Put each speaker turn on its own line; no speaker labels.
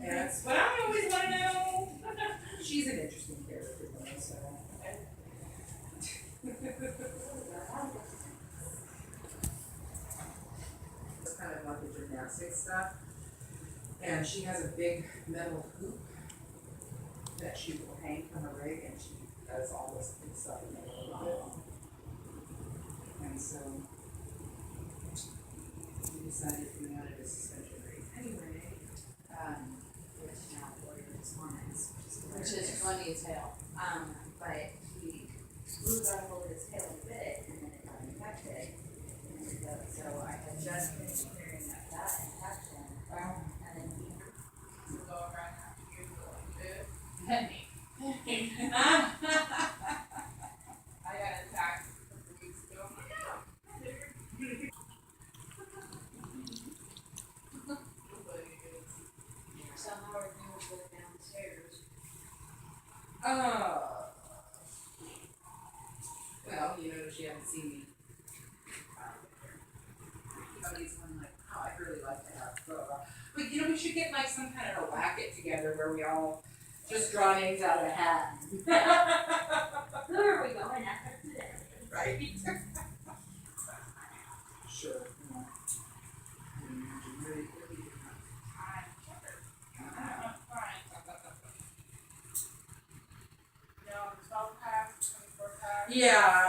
Yes, but I always want to know. She's an interesting character, though, so. It's kind of like the gymnastics stuff, and she has a big metal hoop that she will hang from a rig, and she does all this big stuff in the middle of it. And so we decided we wanted a suspension rate anyway.
Which now Warriors Hornets,
Which is funny as hell.
but he moved on over his tail a bit and then it got infected. And so I had just finished clearing up that infection. And then he
To go around after you go like this. I got attacked a couple weeks ago. But
somehow our neighbors lived downstairs.
Well, you know, she hasn't seen me. Somebody's one like, oh, I'd really like to have blah, blah. But you know, we should get like some kind of a whack-it together where we all just draw names out of a hat.
Who are we going after today?
Right? Sure. Yeah. Really, really different.
I'm fine. No, 12 pack, 24 pack.
Yeah,